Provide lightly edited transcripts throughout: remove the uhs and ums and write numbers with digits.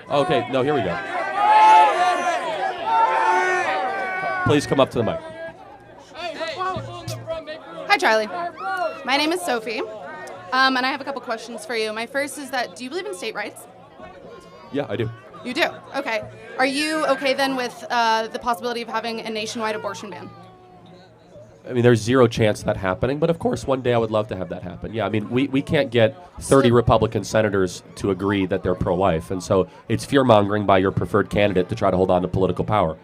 Okay, no, here we go. Please come up to the mic. Hi, Charlie. My name is Sophie, and I have a couple questions for you. My first is that, do you believe in state rights? Yeah, I do. You do? Okay. Are you okay then with the possibility of having a nationwide abortion ban? I mean, there's zero chance of that happening, but of course, one day I would love to have that happen. Yeah, I mean, we can't get 30 Republican senators to agree that they're pro-life, and so it's fear-mongering by your preferred candidate to try to hold on to political power.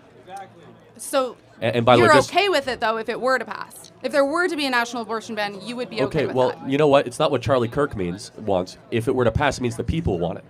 So and by the way, you're okay with it, though, if it were to pass? If there were to be a national abortion ban, you would be okay with that? Okay, well, you know what? It's not what Charlie Kirk wants. If it were to pass, it means the people want it.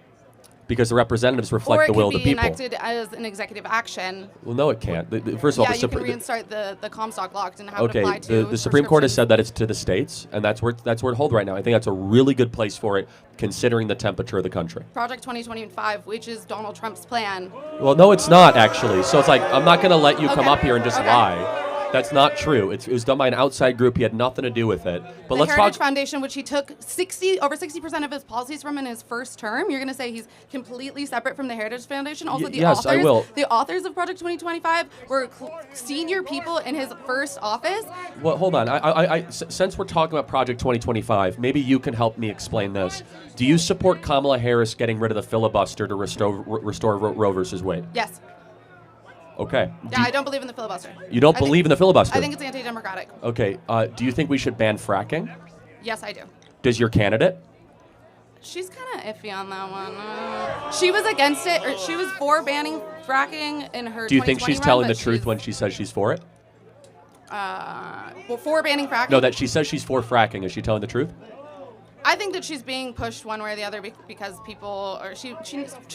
Because the representatives reflect the will of the people. Or it could be enacted as an executive action. Well, no, it can't. First of all, you can reinstate the Comstock Law and have it apply to the Supreme Court has said that it's to the states, and that's where it holds right now. I think that's a really good place for it, considering the temperature of the country. Project 2025, which is Donald Trump's plan. Well, no, it's not, actually. So it's like, I'm not going to let you come up here and just lie. That's not true. It was done by an outside group. He had nothing to do with it. But the Heritage Foundation, which he took over 60% of his policies from in his first term, you're going to say he's completely separate from the Heritage Foundation? Also, yes, I will. The authors of Project 2025 were senior people in his first office. Well, hold on. Since we're talking about Project 2025, maybe you can help me explain this. Do you support Kamala Harris getting rid of the filibuster to restore Roe versus Wade? Yes. Okay. Yeah, I don't believe in the filibuster. You don't believe in the filibuster? I think it's anti-democratic. Okay. Do you think we should ban fracking? Yes, I do. Does your candidate? She's kind of iffy on that one. She was against it, or she was for banning fracking in her. Do you think she's telling the truth when she says she's for it? Well, for banning fracking? No, that she says she's for fracking. Is she telling the truth? I think that she's being pushed one way or the other because people, or she's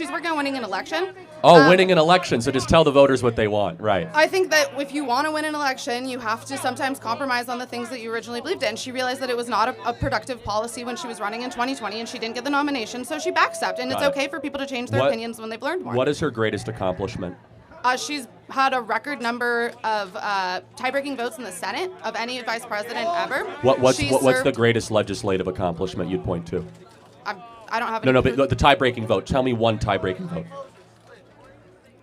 working on winning an election. Oh, winning an election, so just tell the voters what they want, right. I think that if you want to win an election, you have to sometimes compromise on the things that you originally believed in. She realized that it was not a productive policy when she was running in 2020, and she didn't get the nomination, so she backstepped, and it's okay for people to change their opinions when they've learned more. What is her greatest accomplishment? She's had a record number of tie-breaking votes in the Senate of any vice president ever. What's the greatest legislative accomplishment you'd point to? I don't have any. No, but the tie-breaking vote. Tell me one tie-breaking vote.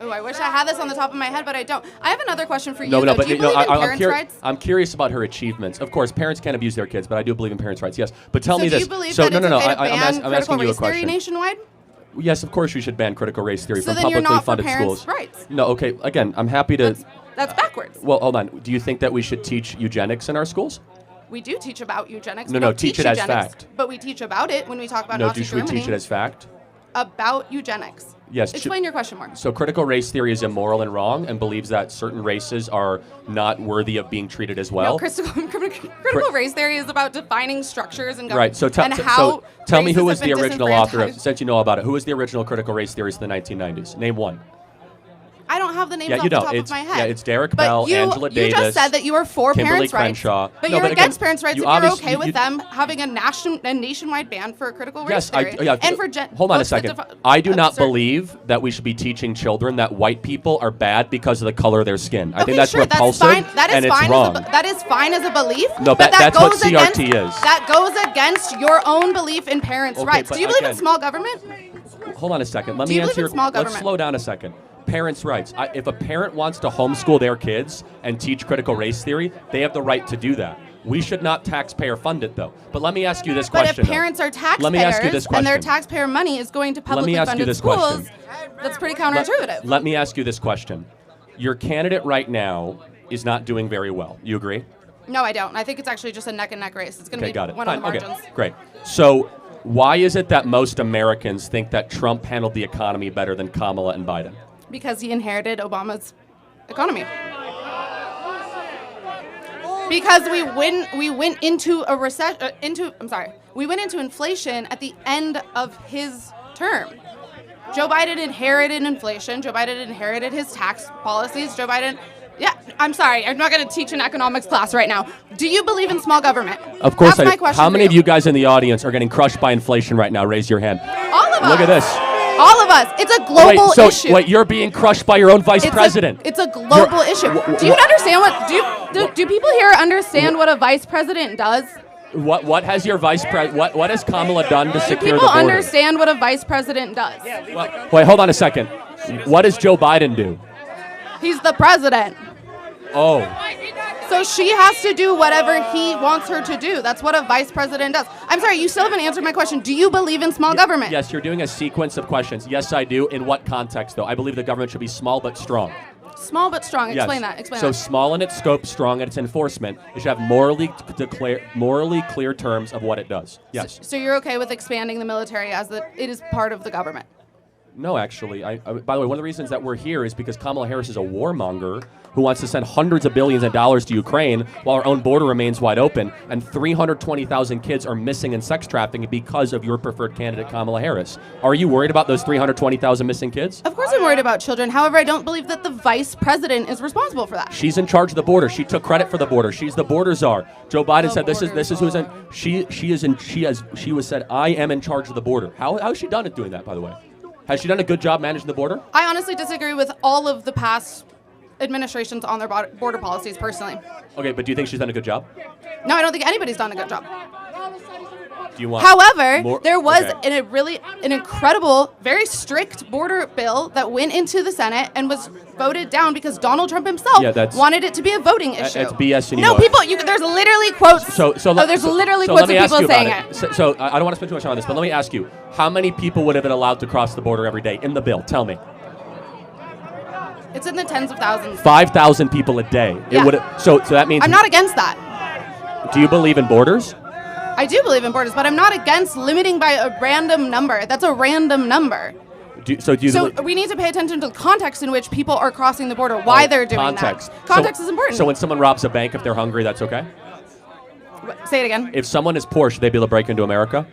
Oh, I wish I had this on the top of my head, but I don't. I have another question for you. Do you believe in parents' rights? I'm curious about her achievements. Of course, parents can't abuse their kids, but I do believe in parents' rights, yes. But tell me this. Do you believe that it's okay to ban I'm asking you a critical race theory question. nationwide? Yes, of course we should ban critical race theory from then you're publicly not funded for parents' schools. rights. No, okay. Again, I'm happy to. That's backwards. Well, hold on. Do you think that we should teach eugenics in our schools? We do teach about eugenics. No, teach it as fact. But we teach about it when we talk about Nazi Germany. No, should we teach it as fact? About eugenics. Yes. Explain your question more. So critical race theory is immoral and wrong and believes that certain races are not worthy of being treated as well. No, critical race theory is about defining structures and right. So tell me who was the original author of, since you know about it, who was the original critical race theorist in the 1990s? Name one. I don't have the names off the top of my head. Yeah, it's Derek Bell, Angela Davis. You just said that you were for Kimberly parents' Crenshaw. rights. But you're against parents' rights if you're okay with them having a nationwide ban for critical race theory. Hold on a second. I do not believe that we should be teaching children that white people are bad because of the color of their skin. I think that's repulsive and it's wrong. That is fine as a belief. No, that's what CRT is. That goes against your own belief in parents' rights. Do you believe in small government? Hold on a second. Let me answer your question. Let's slow down a second. Parents' rights. If a parent wants to homeschool their kids and teach critical race theory, they have the right to do that. We should not taxpayer fund it, though. But let me ask you this question. But if parents are taxpayers and their taxpayer money is going to publicly funded schools, that's pretty counterintuitive. Let me ask you this question. Your candidate right now is not doing very well. You agree? No, I don't. I think it's actually just a neck-and-neck race. It's going to be one of the margins. Okay, great. So why is it that most Americans think that Trump handled the economy better than Kamala and Biden? Because he inherited Obama's economy. Because we went into a recession. We went into inflation at the end of his term. Joe Biden inherited inflation. Joe Biden inherited his tax policies. Joe Biden. Yeah, I'm sorry. I'm not going to teach an economics class right now. Do you believe in small government? Of course I do. How many of you guys in the audience are getting crushed by inflation right now? Raise your hand. All of us. Look at this. All of us. It's a global issue. Wait, you're being crushed by your own vice president. It's a global issue. Do you understand do people here understand what a vice president does? What has your vice president? What has Kamala done to secure the People border? understand what a vice president does. Well, wait, hold on a second. What does Joe Biden do? He's the president. Oh. So she has to do whatever he wants her to do. That's what a vice president does. I'm sorry, you still haven't answered my question. Do you believe in small government? Yes, you're doing a sequence of questions. Yes, I do. In what context, though? I believe the government should be small but strong. Small but strong. Explain Yes. that. Explain So that. small in its scope, strong in its enforcement. It should have morally clear terms of what it does. Yes. So you're okay with expanding the military as it is part of the government? No, actually. By the way, one of the reasons that we're here is because Kamala Harris is a warmonger who wants to send hundreds of billions of dollars to Ukraine while our own border remains wide open, and 320,000 kids are missing in sex trafficking because of your preferred candidate, Kamala Harris. Are you worried about those 320,000 missing kids? Of course I'm worried about children. However, I don't believe that the vice president is responsible for that. She's in charge of the border. She took credit for the border. She's the border czar. Joe Biden said this is who's in. She was said, I am in charge of the border. How has she done it doing that, by the way? Has she done a good job managing the border? I honestly disagree with all of the past administrations on their border policies personally. Okay, but do you think she's done a good job? No, I don't think anybody's done a good job. Do you want However, more? there was Okay. an incredible, very strict border bill that went into the Senate and was voted down because Donald Trump himself wanted it to be a voting issue. It's BS. And No, people. There's literally quotes. There's literally quotes of people saying it. So I don't want to spend too much time on this, but let me ask you: how many people would have been allowed to cross the border every day in the bill? Tell me. It's in the tens of thousands. 5,000 people a day. Yeah. It would. So that means. I'm not against that. Do you believe in borders? I do believe in borders, but I'm not against limiting by a random number. That's a random number. So we need to pay attention to the context in which people are crossing the border, why they're doing context. that. Context is important. So when someone robs a bank, if they're hungry, that's okay? Say it again. If someone is poor, should they be able to break into America?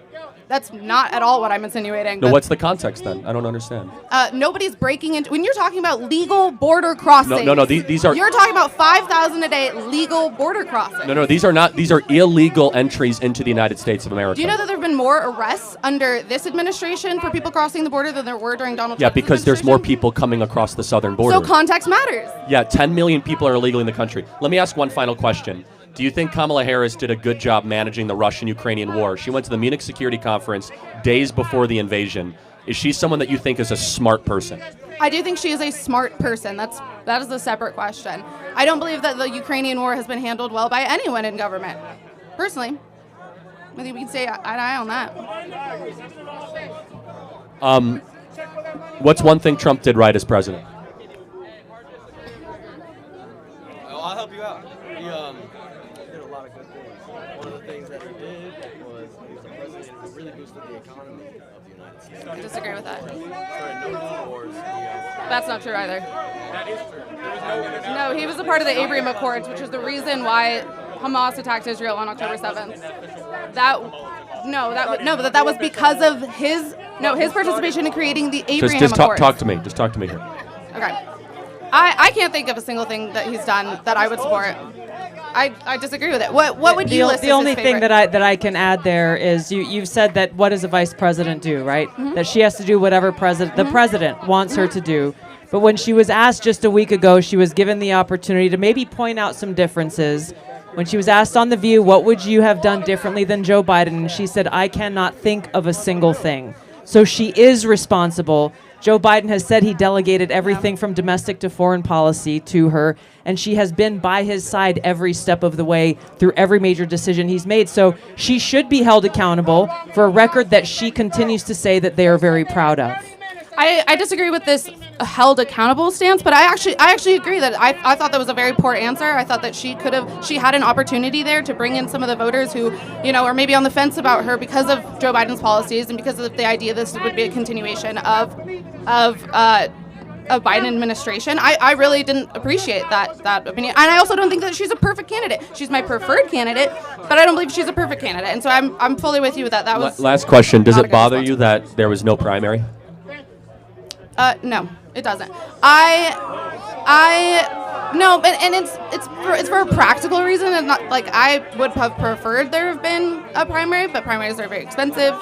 That's not at all what I'm insinuating. No, what's the context then? I don't understand. Nobody's breaking into. When you're talking about legal border crossings. No. These are. You're talking about 5,000 a day legal border crossings. No. These are not. These are illegal entries into the United States of America. Do you know that there have been more arrests under this administration for people crossing the border than there were during Donald Trump's Yeah, because there's more people coming across the southern border. So context matters. Yeah, 10 million people are illegally in the country. Let me ask one final question. Do you think Kamala Harris did a good job managing the Russian-Ukrainian war? She went to the Munich Security Conference days before the invasion. Is she someone that you think is a smart person? I do think she is a smart person. That is a separate question. I don't believe that the Ukrainian war has been handled well by anyone in government. Personally, I think we can say eye to eye on that. What's one thing Trump did right as president? I'll help you out. He did a lot of good things. One of the things that he did was he was a president who really boosted the economy of the United States. I disagree with that. Started no wars. That's not true either. No, he was a part of the Abraham Accords, which is the reason why Hamas attacked Israel on October 7th. That was because of his participation in creating the Abraham Accords. Talk to me. Just talk to me here. Okay. I can't think of a single thing that he's done that I would support. I disagree with it. What would you list as The only his thing favorite? that I can add there is you've said that what does a vice president do, right? Mm-hmm. That she has to do whatever the president wants her to do. But when she was asked just a week ago, she was given the opportunity to maybe point out some differences. When she was asked on The View, what would you have done differently than Joe Biden? And she said, I cannot think of a single thing. So she is responsible. Joe Biden has said he delegated everything from domestic to foreign policy to her, and she has been by his side every step of the way through every major decision he's made. So she should be held accountable for a record that she continues to say that they are very proud of. I disagree with this held accountable stance, but I actually agree that I thought that was a very poor answer. I thought that she had an opportunity there to bring in some of the voters who, are maybe on the fence about her because of Joe Biden's policies and because of the idea this would be a continuation of Biden administration. I really didn't appreciate that opinion. And I also don't think that she's a perfect candidate. She's my preferred candidate, but I don't believe she's a perfect candidate. And so I'm fully with you with that. That was last question. Does not a it good bother response. you that there was no primary? No, it doesn't. No, and it's for a practical reason, and not like I would have preferred there have been a primary, but primaries are very expensive.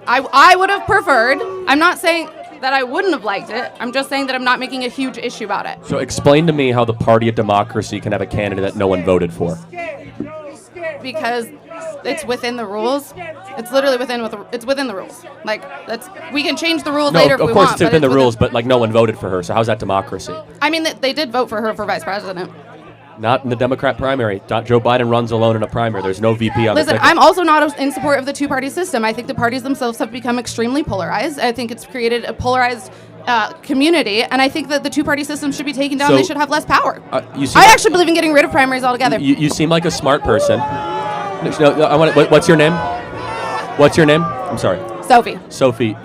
I would have preferred. I'm not saying that I wouldn't have liked it. I'm just saying that I'm not making a huge issue about it. So explain to me how the party of democracy can have a candidate that no one voted for. Because it's within the rules. It's literally it's within the rules. Like we can change the rules No, later if we of course want. it's within the rules, but like no one voted for her. So how's that democracy? I mean, they did vote for her for vice president. Not in the Democrat primary. Joe Biden runs alone in a primary. There's no VP on the Listen, ticket. I'm also not in support of the two-party system. I think the parties themselves have become extremely polarized. I think it's created a polarized community, and I think that the two-party system should be taken down. So, They should have less power. I actually believe in getting rid of primaries altogether. You seem like a smart person. No, what's your name? What's your name? I'm sorry. Sophie. Sophie,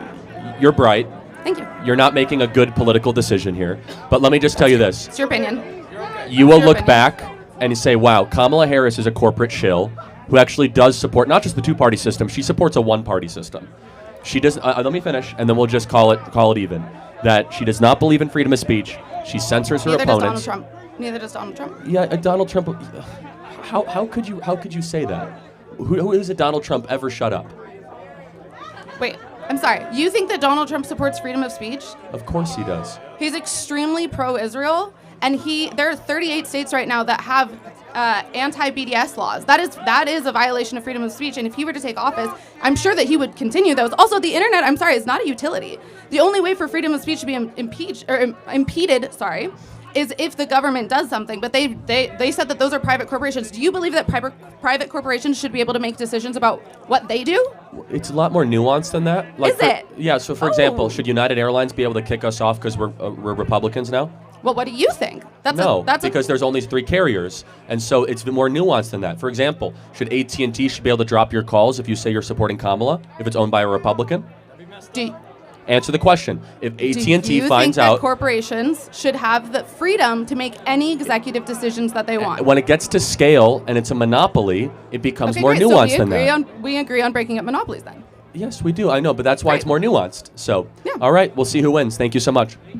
you're bright. Thank you. You're not making a good political decision here. But let me just tell you this. It's your opinion. You will Your look opinion. back and say, wow, Kamala Harris is a corporate shill who actually does support not just the two-party system, she supports a one-party system. She does. Let me finish, and then we'll just call it even. That she does not believe in freedom of speech. She censors her Neither opponents. does Donald Trump. Neither does Donald Trump. Yeah, Donald Trump. How could you say that? Who is it? Donald Trump ever shut up? Wait, I'm sorry. You think that Donald Trump supports freedom of speech? Of course he does. He's extremely pro-Israel, and there are 38 states right now that have anti-BDS laws. That is a violation of freedom of speech, and if he were to take office, I'm sure that he would continue those. Also, the internet, I'm sorry, is not a utility. The only way for freedom of speech to be impeded, is if the government does something. But they said that those are private corporations. Do you believe that private corporations should be able to make decisions about what they do? It's a lot more nuanced than that. Is it? Yeah. So, for example, should United Airlines be able to kick us off because we're Republicans now? Well, what do you think? Because there's only 3 carriers, and so it's more nuanced than that. For example, should AT&T should be able to drop your calls if you say you're supporting Kamala if it's owned by a Republican? Answer the question. If AT&T finds out that corporations should have the freedom to make any executive decisions that they want. When it gets to scale and it's a monopoly, it becomes more great. nuanced So than that. we agree on breaking up monopolies then. Yes, we do. I know, but that's why it's more nuanced. So, Yeah. all right, we'll see who wins. Thank you so much.